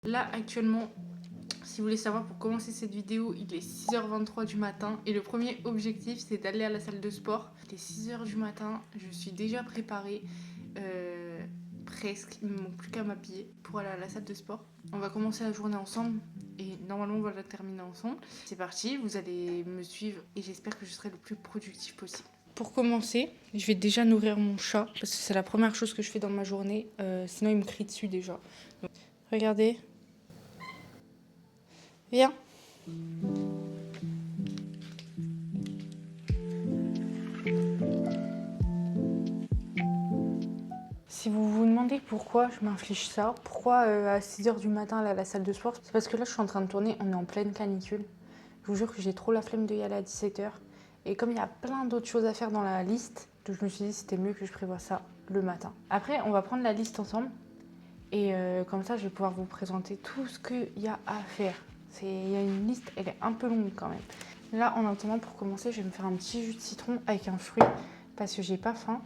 Là, actuellement, si vous voulez savoir pour commencer cette vidéo, il est 6h23 du matin et le premier objectif, c'est d'aller à la salle de sport. Il est 6h du matin, je suis déjà préparée, presque, il me manque plus qu'à m'habiller pour aller à la salle de sport. On va commencer la journée ensemble et normalement on va la terminer ensemble. C'est parti, vous allez me suivre et j'espère que je serai le plus productif possible. Pour commencer, je vais déjà nourrir mon chat parce que c'est la première chose que je fais dans ma journée, sinon il me crie dessus déjà. Donc, regardez. Viens. Si vous vous demandez pourquoi je m'inflige ça, pourquoi à 6h du matin aller à la salle de sport, c'est parce que là je suis en train de tourner, on est en pleine canicule. Je vous jure que j'ai trop la flemme d'y aller à 17h. Et comme il y a plein d'autres choses à faire dans la liste, donc je me suis dit c'était mieux que je prévoie ça le matin. Après on va prendre la liste ensemble et comme ça je vais pouvoir vous présenter tout ce qu'il y a à faire. Il y a une liste, elle est un peu longue quand même. Là en attendant pour commencer je vais me faire un petit jus de citron avec un fruit parce que j'ai pas faim.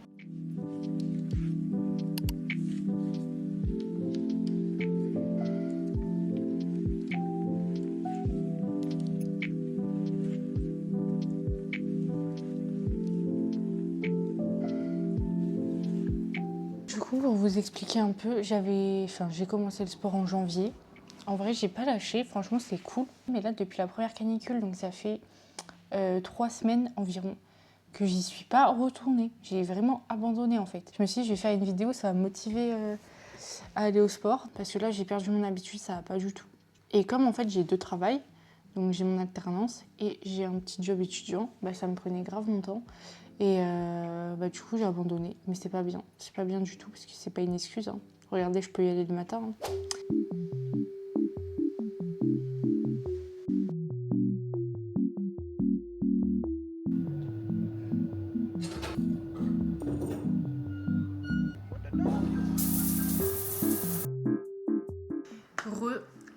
Du coup, pour vous expliquer un peu, j'ai commencé le sport en janvier. En vrai, j'ai pas lâché, franchement, c'est cool. Mais là, depuis la première canicule, donc ça fait 3 semaines environ, que j'y suis pas retournée. J'ai vraiment abandonné en fait. Je me suis dit, je vais faire une vidéo, ça va me motiver à aller au sport. Parce que là, j'ai perdu mon habitude, ça va pas du tout. Et comme en fait, j'ai 2 travails, donc j'ai mon alternance et j'ai un petit job étudiant, ça me prenait grave mon temps. Et du coup, j'ai abandonné. Mais c'est pas bien. C'est pas bien du tout parce que c'est pas une excuse. Hein. Regardez, je peux y aller le matin. Hein.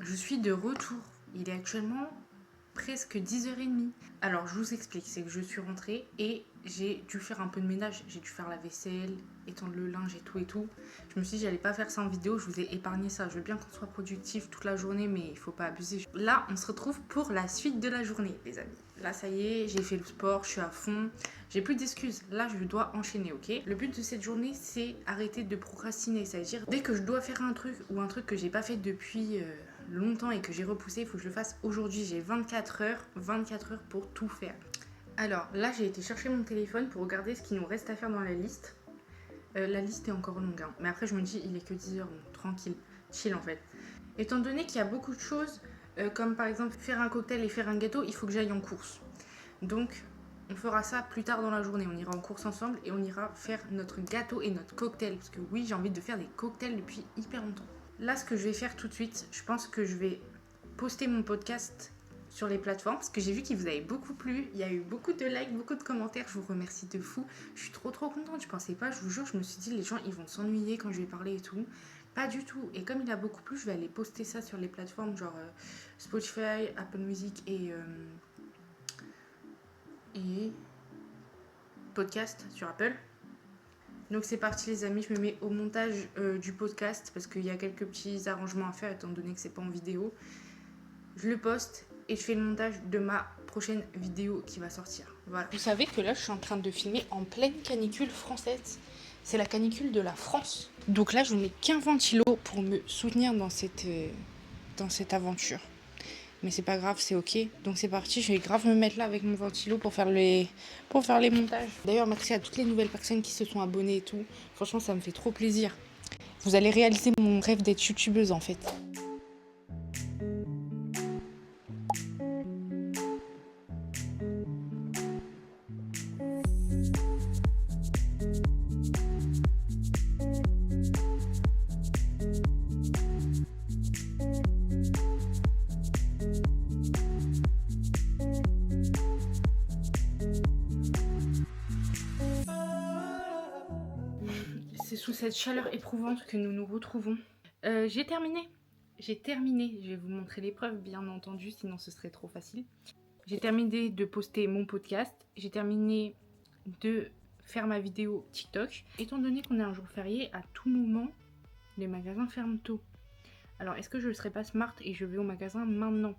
Je suis de retour. Il est actuellement presque 10h30. Alors, je vous explique. C'est que je suis rentrée et j'ai dû faire un peu de ménage. J'ai dû faire la vaisselle, étendre le linge et tout et tout. Je me suis dit, j'allais pas faire ça en vidéo. Je vous ai épargné ça. Je veux bien qu'on soit productif toute la journée, mais il faut pas abuser. Là, on se retrouve pour la suite de la journée, les amis. Là, ça y est, j'ai fait le sport, je suis à fond. J'ai plus d'excuses. Là, je dois enchaîner, ok? Le but de cette journée, c'est arrêter de procrastiner. C'est-à-dire, dès que je dois faire un truc ou un truc que j'ai pas fait depuis longtemps et que j'ai repoussé, il faut que je le fasse aujourd'hui. J'ai 24 heures pour tout faire. Alors là, j'ai été chercher mon téléphone pour regarder ce qu'il nous reste à faire dans la liste. La liste est encore longue, hein. Mais après, je me dis, il est que 10h, donc tranquille, chill en fait. Étant donné qu'il y a beaucoup de choses, comme par exemple faire un cocktail et faire un gâteau, il faut que j'aille en course. Donc, on fera ça plus tard dans la journée. On ira en course ensemble et on ira faire notre gâteau et notre cocktail. Parce que oui, j'ai envie de faire des cocktails depuis hyper longtemps. Là, ce que je vais faire tout de suite, je pense que je vais poster mon podcast sur les plateformes parce que j'ai vu qu'il vous avait beaucoup plu. Il y a eu beaucoup de likes, beaucoup de commentaires. Je vous remercie de fou. Je suis trop contente. Je pensais pas, je vous jure, je me suis dit les gens ils vont s'ennuyer quand je vais parler et tout. Pas du tout. Et comme il a beaucoup plu, je vais aller poster ça sur les plateformes genre Spotify, Apple Music et podcast sur Apple. Donc c'est parti les amis, je me mets au montage du podcast parce qu'il y a quelques petits arrangements à faire étant donné que c'est pas en vidéo. Je le poste et je fais le montage de ma prochaine vidéo qui va sortir. Voilà. Vous savez que là je suis en train de filmer en pleine canicule française. C'est la canicule de la France. Donc là je mets qu'un ventilo pour me soutenir dans cette aventure. Mais c'est pas grave, c'est ok. Donc c'est parti, je vais grave me mettre là avec mon ventilo pour faire les montages. D'ailleurs, merci à toutes les nouvelles personnes qui se sont abonnées et tout. Franchement, ça me fait trop plaisir. Vous allez réaliser mon rêve d'être youtubeuse en fait. C'est sous cette chaleur éprouvante que nous nous retrouvons. J'ai terminé. Je vais vous montrer l'épreuve, bien entendu, sinon ce serait trop facile. J'ai terminé de poster mon podcast. J'ai terminé de faire ma vidéo TikTok. Étant donné qu'on est un jour férié, à tout moment, les magasins ferment tôt. Alors, est-ce que je ne serais pas smart et je vais au magasin maintenant?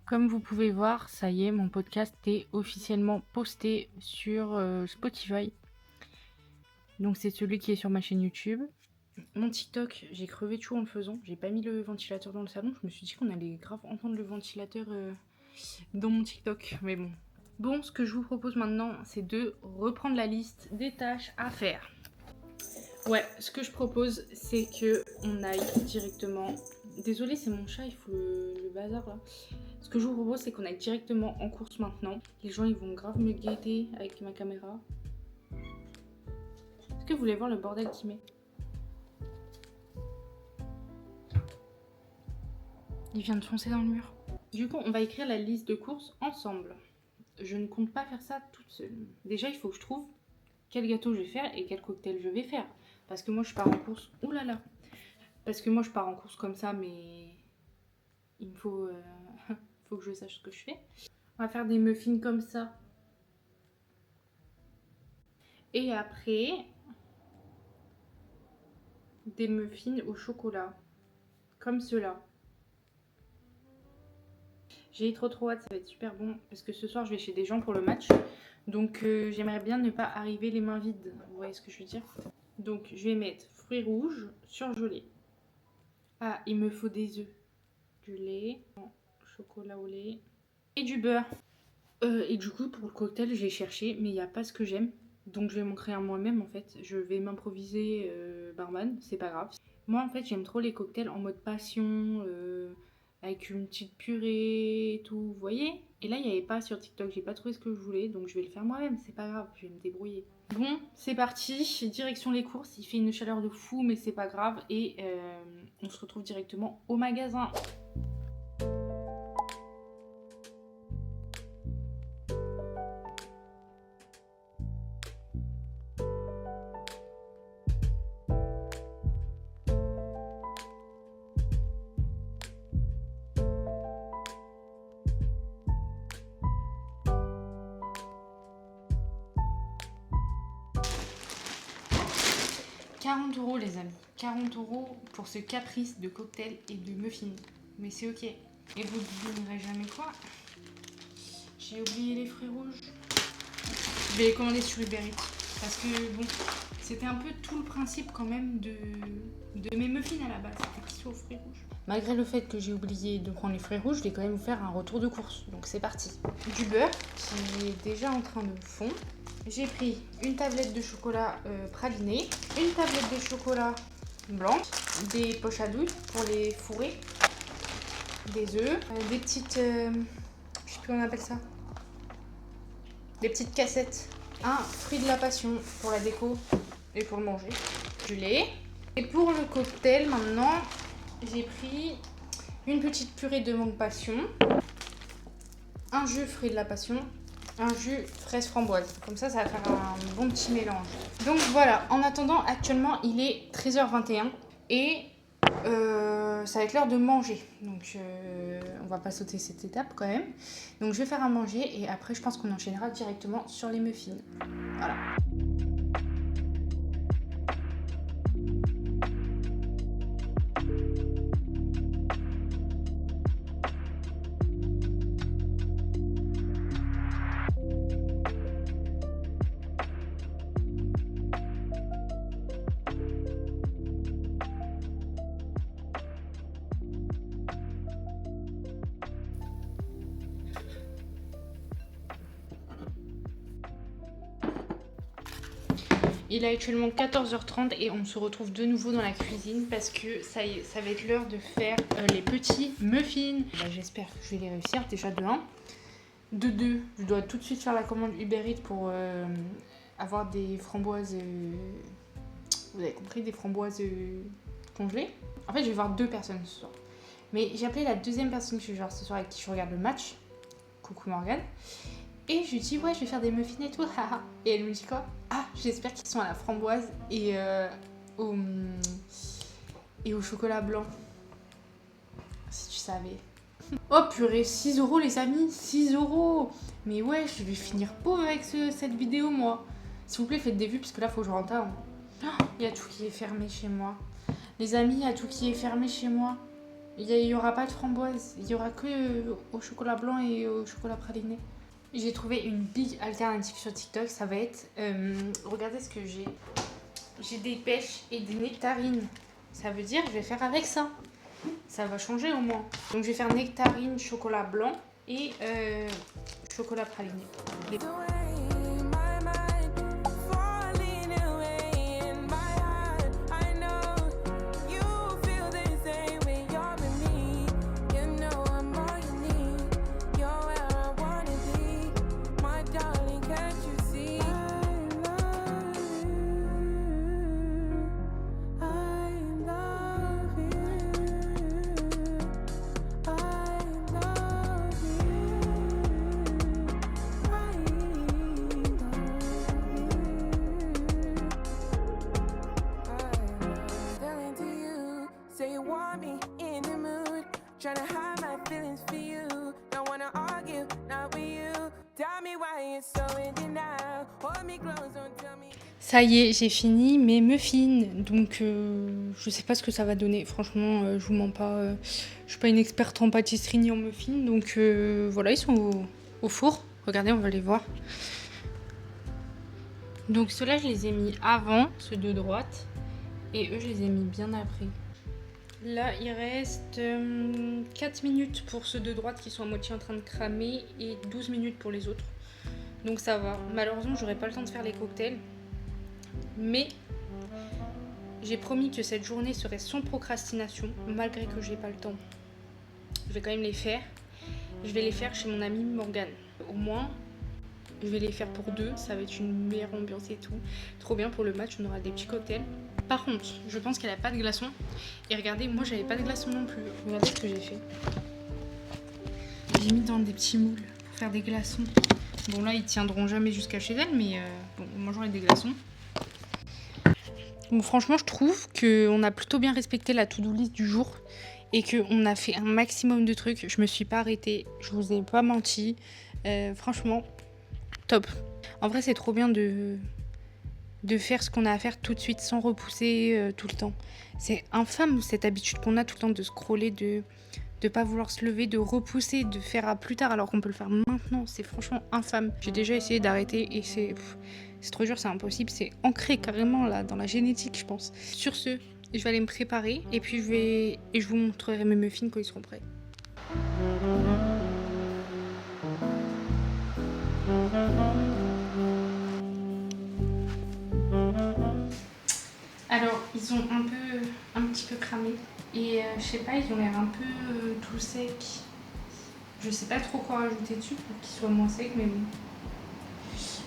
Comme vous pouvez voir, ça y est, mon podcast est officiellement posté sur Spotify. Donc c'est celui qui est sur ma chaîne YouTube. Mon TikTok, j'ai crevé tout en le faisant. J'ai pas mis le ventilateur dans le salon. Je me suis dit qu'on allait grave entendre le ventilateur dans mon TikTok. Mais bon. Bon, ce que je vous propose maintenant, c'est de reprendre la liste des tâches à faire. Ouais, ce que je propose, c'est que on aille directement... Désolée, c'est mon chat, il faut le bazar là. Ce que je vous propose, c'est qu'on aille directement en course maintenant. Les gens, ils vont grave me guetter avec ma caméra. Est-ce que vous voulez voir le bordel qu'il met? Il vient de foncer dans le mur. Du coup, on va écrire la liste de courses ensemble. Je ne compte pas faire ça toute seule. Déjà, il faut que je trouve quel gâteau je vais faire et quel cocktail je vais faire. Parce que moi, je pars en course... Ouh là là. Parce que moi, je pars en course comme ça, mais... Il me faut... faut que je sache ce que je fais. On va faire des muffins comme ça. Et après... des muffins au chocolat. Comme ceux-là. J'ai trop hâte, ça va être super bon. Parce que ce soir, je vais chez des gens pour le match. Donc, j'aimerais bien ne pas arriver les mains vides. Vous voyez ce que je veux dire? Donc, je vais mettre fruits rouges surgelés. Ah, il me faut des œufs. Du lait, chocolat au lait et du beurre. Et du coup, pour le cocktail, j'ai cherché, mais il n'y a pas ce que j'aime. Donc, je vais m'en créer un moi-même, en fait. Je vais m'improviser barman, c'est pas grave. Moi, en fait, j'aime trop les cocktails en mode passion, avec une petite purée et tout, vous voyez? Et là, il n'y avait pas sur TikTok, j'ai pas trouvé ce que je voulais, donc je vais le faire moi-même, c'est pas grave, je vais me débrouiller. Bon, c'est parti, direction les courses, il fait une chaleur de fou, mais c'est pas grave, et on se retrouve directement au magasin. €40 les amis, 40 € pour ce caprice de cocktail et de muffins. Mais c'est ok. Et vous ne devinerez jamais quoi? J'ai oublié les fruits rouges. Je vais les commander sur Uber Eats. Parce que bon, c'était un peu tout le principe quand même de mes muffins à la base. C'était qu'ils soient aux fruits rouges. Malgré le fait que j'ai oublié de prendre les fruits rouges, je vais quand même vous faire un retour de course. Donc c'est parti. Du beurre qui est déjà en train de fondre. J'ai pris une tablette de chocolat praliné, une tablette de chocolat blanc, des poches à douille pour les fourrer, des œufs, des petites... je sais plus comment on appelle ça. Des petites cassettes. Un fruit de la passion pour la déco et pour le manger. Du lait. Et pour le cocktail maintenant, j'ai pris une petite purée de mangue passion, un jus fruit de la passion, un jus fraise framboise. Comme ça, ça va faire un bon petit mélange. Donc voilà, en attendant, actuellement, il est 13h21 et ça va être l'heure de manger. Donc on va pas sauter cette étape quand même. Donc je vais faire à manger et après, je pense qu'on enchaînera directement sur les muffins. Voilà. Il est actuellement 14h30 et on se retrouve de nouveau dans la cuisine parce que ça y est, ça va être l'heure de faire les petits muffins. Bah, j'espère que je vais les réussir déjà de 1. De 2, je dois tout de suite faire la commande Uber Eats pour avoir des framboises, vous avez compris, des framboises congelées. En fait, je vais voir 2 personnes ce soir. Mais j'ai appelé la deuxième personne que je vais voir ce soir avec qui je regarde le match. Coucou Morgane. Et je lui dis ouais, je vais faire des muffins et tout, haha. Et elle me dit quoi? Ah, j'espère qu'ils sont à la framboise et au chocolat blanc. Si tu savais. Oh purée, 6 € les amis, 6 €. Mais ouais, je vais finir pauvre avec cette vidéo moi. S'il vous plaît, faites des vues parce que là, faut que je rentre. Il y a tout qui est fermé chez moi. Les amis, il y a tout qui est fermé chez moi. Il y aura pas de framboise, il y aura que au chocolat blanc et au chocolat praliné. J'ai trouvé une big alternative sur TikTok, ça va être... regardez ce que j'ai. J'ai des pêches et des nectarines. Ça veut dire que je vais faire avec ça. Ça va changer au moins. Donc je vais faire nectarine, chocolat blanc et chocolat praliné. Les... Ça y est, j'ai fini mes muffins, donc je sais pas ce que ça va donner, franchement je vous mens pas, je suis pas une experte en pâtisserie ni en muffins, donc voilà, ils sont au four, regardez, on va les voir. Donc ceux-là je les ai mis avant, ceux de droite, et eux je les ai mis bien après. Là il reste 4 minutes pour ceux de droite qui sont à moitié en train de cramer et 12 minutes pour les autres, donc ça va. Malheureusement j'aurai pas le temps de faire les cocktails. Mais j'ai promis que cette journée serait sans procrastination, malgré que j'ai pas le temps. Je vais quand même les faire. Je vais les faire chez mon amie Morgane. Au moins, je vais les faire pour deux. Ça va être une meilleure ambiance et tout. Trop bien pour le match, on aura des petits cocktails. Par contre, je pense qu'elle a pas de glaçons. Et regardez, moi j'avais pas de glaçons non plus. Regardez ce que j'ai fait. J'ai mis dans des petits moules pour faire des glaçons. Bon là, ils tiendront jamais jusqu'à chez elle, mais bon, moi j'aurai des glaçons. Bon, franchement, je trouve qu'on a plutôt bien respecté la to-do list du jour et qu'on a fait un maximum de trucs. Je me suis pas arrêtée, je vous ai pas menti. Franchement, top. En vrai, c'est trop bien de faire ce qu'on a à faire tout de suite sans repousser tout le temps. C'est infâme cette habitude qu'on a tout le temps de scroller, de pas vouloir se lever, de repousser, de faire à plus tard alors qu'on peut le faire maintenant. C'est franchement infâme. J'ai déjà essayé d'arrêter et c'est trop dur, c'est impossible. C'est ancré carrément là dans la génétique, je pense. Sur ce, je vais aller me préparer et puis je vous montrerai mes muffins quand ils seront prêts. Alors, ils sont un petit peu cramés et je sais pas, ils ont l'air un peu tout secs. Je sais pas trop quoi rajouter dessus pour qu'ils soient moins secs, mais bon.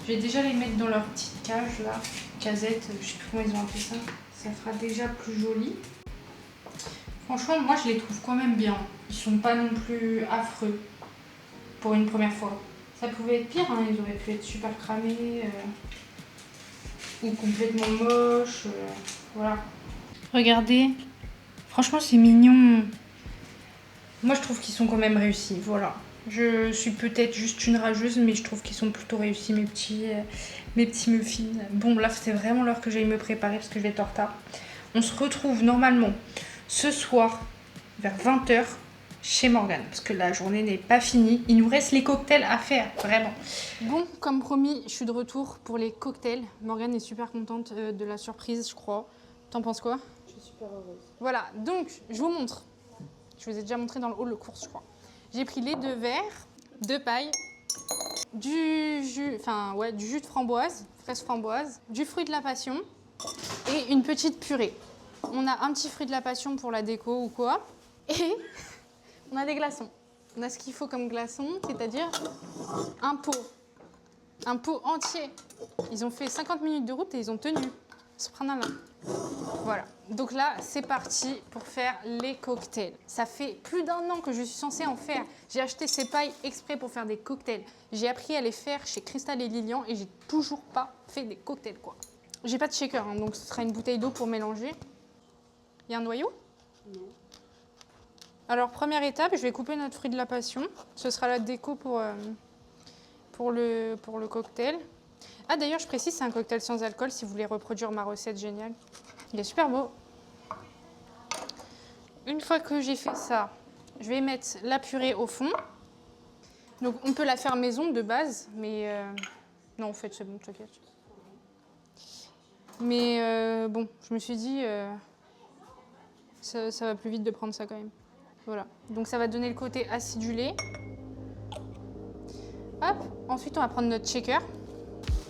Je vais déjà les mettre dans leur petite cage là, casette, je sais plus comment ils ont appelé ça. Ça fera déjà plus joli. Franchement, moi je les trouve quand même bien. Ils sont pas non plus affreux pour une première fois. Ça pouvait être pire, hein. Ils auraient pu être super cramés ou complètement moches. Voilà. Regardez, franchement c'est mignon. Moi je trouve qu'ils sont quand même réussis, voilà. Je suis peut-être juste une rageuse, mais je trouve qu'ils sont plutôt réussis, mes petits muffins. Bon, là, c'est vraiment l'heure que j'aille me préparer parce que je vais être en retard. On se retrouve normalement ce soir vers 20h chez Morgane parce que la journée n'est pas finie. Il nous reste les cocktails à faire, vraiment. Bon, comme promis, je suis de retour pour les cocktails. Morgane est super contente de la surprise, je crois. T'en penses quoi? Je suis super heureuse. Voilà, donc je vous montre. Je vous ai déjà montré dans le hall de course, je crois. J'ai pris les 2 verres, 2 pailles, du jus de framboise, fraise framboise, du fruit de la passion et une petite purée. On a un petit fruit de la passion pour la déco ou quoi. Et on a des glaçons. On a ce qu'il faut comme glaçons, c'est-à-dire un pot entier. Ils ont fait 50 minutes de route et ils ont tenu. Subhanallah. Voilà, donc là c'est parti pour faire les cocktails. Ça fait plus d'1 an que je suis censée en faire. J'ai acheté ces pailles exprès pour faire des cocktails. J'ai appris à les faire chez Cristal et Lilian et j'ai toujours pas fait des cocktails quoi. J'ai pas de shaker, hein, donc ce sera une bouteille d'eau pour mélanger. Il y a un noyau? Non. Alors première étape, je vais couper notre fruit de la passion. Ce sera la déco pour le cocktail. Ah d'ailleurs, je précise, c'est un cocktail sans alcool si vous voulez reproduire ma recette géniale. Il est super beau. Une fois que j'ai fait ça, je vais mettre la purée au fond. Donc on peut la faire maison de base, mais non en fait c'est bon, t'inquiète. Mais bon, je me suis dit, ça va plus vite de prendre ça quand même. Voilà, donc ça va donner le côté acidulé. Hop, ensuite on va prendre notre shaker.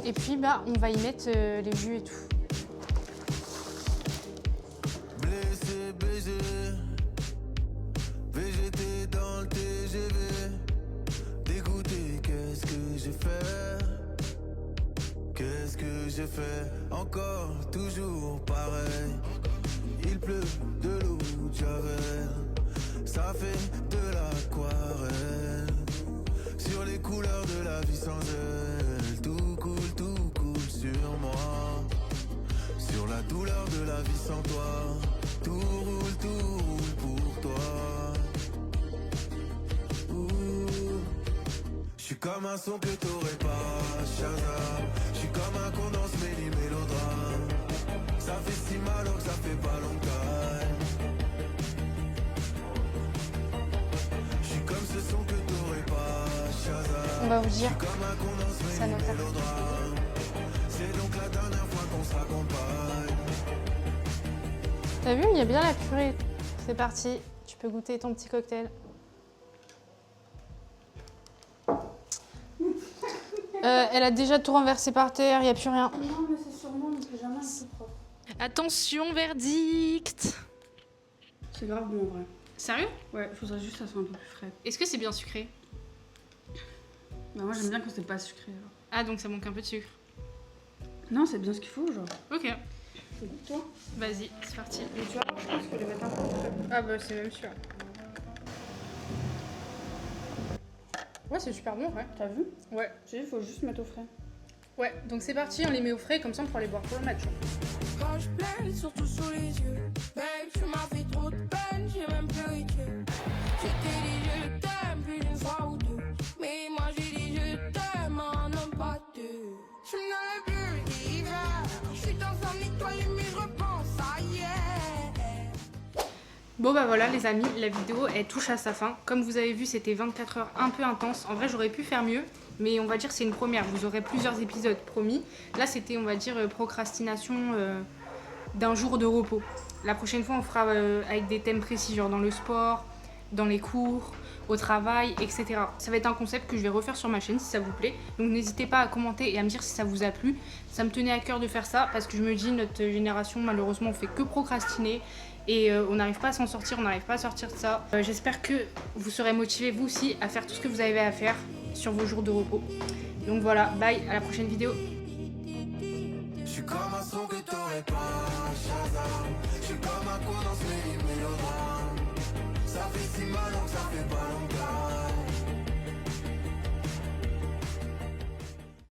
Et puis bah, on va y mettre les jus et tout. Blessé, BG, VGT dans le TGV. Dégoûté, qu'est-ce que j'ai fait? Qu'est-ce que j'ai fait? Encore, toujours pareil. Il pleut de l'eau de Javel. Ça fait de l'aquarelle. Sur les couleurs de la vie sans elle. Tout coule sur moi. Sur la douleur de la vie sans toi. Tout roule pour toi. J'suis comme un son que t'aurais pas, Shazam. J'suis comme un con dans ce mélodrame. Ça fait si mal alors que ça fait pas longtemps. J'suis comme ce son que t'aurais pas, Shazam. On va vous dire, J'suis comme un con dans ce ça note. mélodrame. C'est donc la dernière fois qu'on se raccompagne. T'as vu, il y a bien la purée. C'est parti, tu peux goûter ton petit cocktail. Elle a déjà tout renversé par terre, il n'y a plus rien. Non, mais c'est sûrement le pyjama c'est propre. Attention, verdict. C'est grave bon en vrai. Sérieux? Ouais, il faudrait juste que ça soit un peu plus frais. Est-ce que c'est bien sucré? Bah, moi j'aime bien quand c'est pas sucré. Alors. Ah, donc ça manque un peu de sucre. Non, c'est bien ce qu'il faut, genre. Ok, Goûte-toi. vas-y, c'est parti. Et tu vois, je pense que les mettre un peu plus frais. Ah bah c'est même sûr. Ouais, c'est super bon, ouais. T'as vu? Ouais. J'ai dit, il faut juste mettre au frais. Ouais, donc c'est parti, on les met au frais, comme ça on pourra les boire pour le match. Quand je pleure, surtout sous les yeux. Babe, tu m'as fait trop de peine, j'ai même pleuré Dieu. J'étais dit je t'aime plus d'une fois ou deux. Mais moi j'ai dit je t'aime en homme pas deux. Je n'avais plus d'hiver. Je suis dans un étoile mais je repense à hier. Bon bah voilà les amis, la vidéo elle touche à sa fin. Comme vous avez vu, c'était 24 heures un peu intense. En vrai j'aurais pu faire mieux, mais on va dire c'est une première. Vous aurez plusieurs épisodes promis. Là c'était on va dire procrastination d'un jour de repos. La prochaine fois on fera avec des thèmes précis, genre dans le sport, dans les cours, au travail, etc. Ça va être un concept que je vais refaire sur ma chaîne si ça vous plaît. Donc n'hésitez pas à commenter et à me dire si ça vous a plu. Ça me tenait à cœur de faire ça parce que je me dis notre génération malheureusement on fait que procrastiner. Et on n'arrive pas à s'en sortir, on n'arrive pas à sortir de ça. J'espère que vous serez motivés vous aussi à faire tout ce que vous avez à faire sur vos jours de repos. Donc voilà, bye, à la prochaine vidéo. J'suis comme un son que t'aurais pas, Shazam. J'suis comme un con dans ce mélodrame. Ça fait si mal donc ça fait pas longtemps.